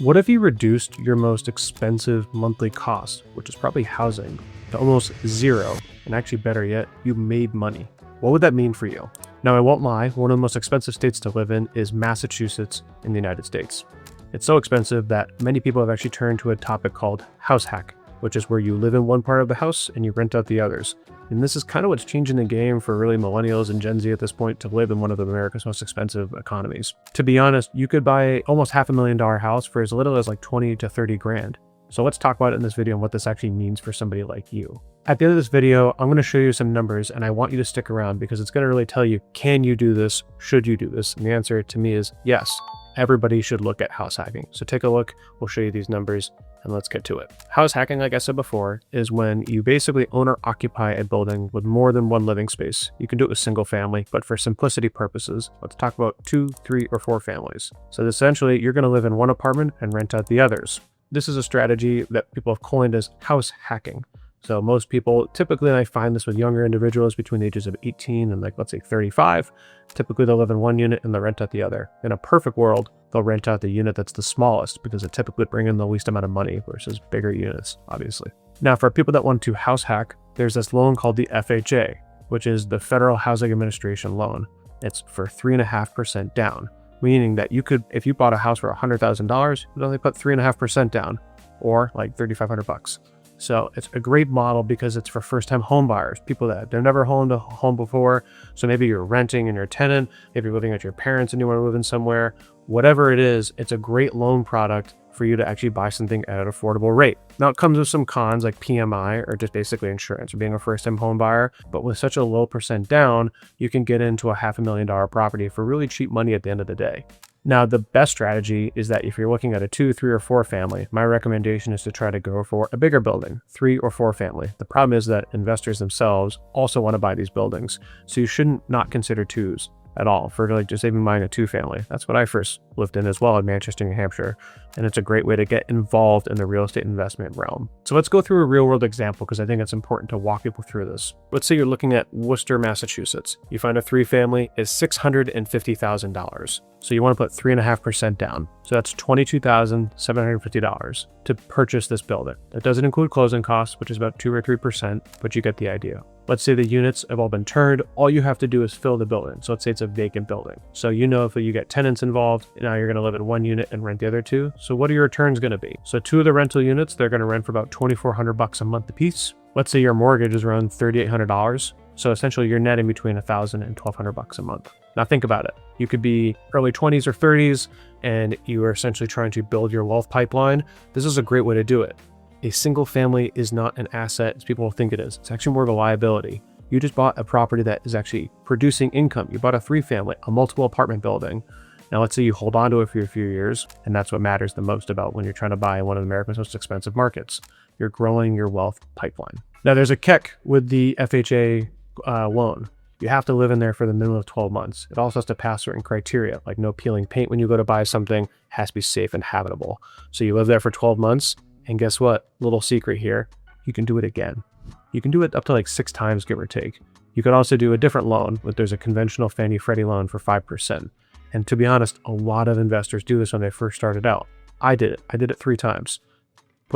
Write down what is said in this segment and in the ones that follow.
What if you reduced your most expensive monthly cost, which is probably housing, to almost zero, and actually better yet, you made money? What would that mean for you? Now, I won't lie, one of the most expensive states to live in is Massachusetts in the United States. It's so expensive that many people have actually turned to a topic called house hack, which is where you live in one part of the house and you rent out the others. And this is kind of what's changing the game for really millennials and Gen Z at this point to live in one of America's most expensive economies. To be honest, you could buy almost $500,000 house for as little as like 20 to 30 grand. So let's talk about it in this video and what this actually means for somebody like you. At the end of this video, I'm going to show you some numbers and I want you to stick around because it's going to really tell you, can you do this? Should you do this? And the answer to me is yes. Everybody should look at house hacking. So take a look, we'll show you these numbers and let's get to it. House hacking, like I said before, is when you basically own or occupy a building with more than one living space. You can do it with single family, but for simplicity purposes, let's talk about 2, 3, or 4 families. So essentially, you're gonna live in one apartment and rent out the others. This is a strategy that people have coined as house hacking. So most people, typically, and I find this with younger individuals between the ages of 18 and let's say 35, typically they'll live in one unit and they'll rent out the other. In a perfect world, they'll rent out the unit that's the smallest because it typically brings in the least amount of money versus bigger units, obviously. Now, for people that want to house hack, there's this loan called the FHA, which is the Federal Housing Administration loan. It's for 3.5% down, meaning that you could, if you bought a house for $100,000, you'd only put 3.5% down, or like $3,500. So it's a great model because it's for first-time home buyers, people that they've never owned a home before. So maybe you're renting and you're a tenant, maybe you're living at your parents and you want to live in somewhere. Whatever it is, it's a great loan product for you to actually buy something at an affordable rate. Now it comes with some cons like PMI or just basically insurance or being a first-time home buyer, but with such a low percent down, you can get into a $500,000 property for really cheap money at the end of the day. Now, the best strategy is that if you're looking at a 2, 3, or 4 family, my recommendation is to try to go for a bigger building, 3 or 4 family. The problem is that investors themselves also want to buy these buildings. So you shouldn't not consider 2s at all for like just even buying a 2 family. That's what I first lived in as well in Manchester, New Hampshire. And it's a great way to get involved in the real estate investment realm. So let's go through a real world example because I think it's important to walk people through this. Let's say you're looking at Worcester, Massachusetts. You find a 3 family is $650,000. So you want to put 3.5% down. So that's $22,750 to purchase this building. That doesn't include closing costs, which is about 2 or 3%, but you get the idea. Let's say the units have all been turned. All you have to do is fill the building. So let's say it's a vacant building. So you know if you get tenants involved, now you're going to live in one unit and rent the other 2. So what are your returns going to be? So 2 of the rental units, they're going to rent for about $2,400 a month a piece. Let's say your mortgage is around $3,800. So essentially you're netting between $1,000 and $1,200 a month. Now think about it. You could be early 20s or 30s and you are essentially trying to build your wealth pipeline. This is a great way to do it. A single family is not an asset as people think it is. It's actually more of a liability. You just bought a property that is actually producing income. You bought a 3 family, a multiple apartment building. Now let's say you hold on to it for a few years, and that's what matters the most about when you're trying to buy one of America's most expensive markets. You're growing your wealth pipeline. Now there's a catch with the FHA loan. You have to live in there for the minimum of 12 months. It also has to pass certain criteria, like no peeling paint when you go to buy something, it has to be safe and habitable. So you live there for 12 months, and guess what? Little secret here, you can do it again. You can do it up to like 6 times, give or take. You could also do a different loan, but there's a conventional Fannie Freddie loan for 5%. And to be honest, a lot of investors do this when they first started out. I did it. I did it 3 times.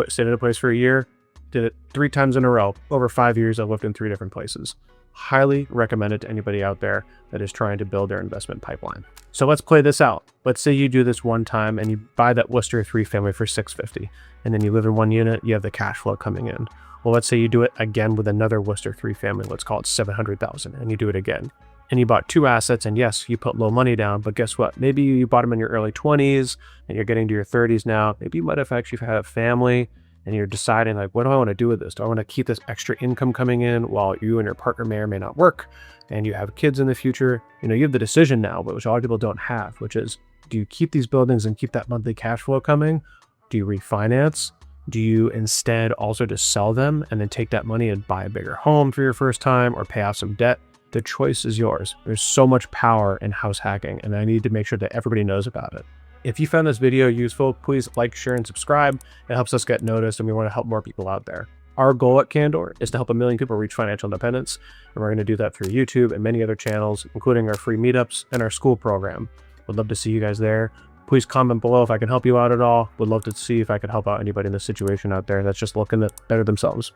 Stayed in a place for a year, did it 3 times in a row. Over 5 years, I lived in 3 different places. Highly recommend it to anybody out there that is trying to build their investment pipeline. So let's play this out. Let's say you do this one time and you buy that Worcester 3 family for $650, and then you live in one unit, you have the cash flow coming in. Well, let's say you do it again with another Worcester 3 family, let's call it $700,000, and you do it again. And you bought 2 assets, and yes, you put low money down, but guess what? Maybe you bought them in your early 20s and you're getting to your 30s now. Maybe you might have actually had a family and you're deciding like, what do I want to do with this? Do I want to keep this extra income coming in while you and your partner may or may not work and you have kids in the future? You know, you have the decision now, but which a lot of people don't have, which is, do you keep these buildings and keep that monthly cash flow coming? Do you refinance? Do you instead also just sell them and then take that money and buy a bigger home for your first time or pay off some debt? The choice is yours. There's so much power in house hacking, and I need to make sure that everybody knows about it. If you found this video useful, please like, share, and subscribe. It helps us get noticed, and we want to help more people out there. Our goal at Candor is to help 1 million people reach financial independence, and we're going to do that through YouTube and many other channels, including our free meetups and our school program. Would love to see you guys there. Please comment below if I can help you out at all. Would love to see if I could help out anybody in this situation out there that's just looking to better themselves.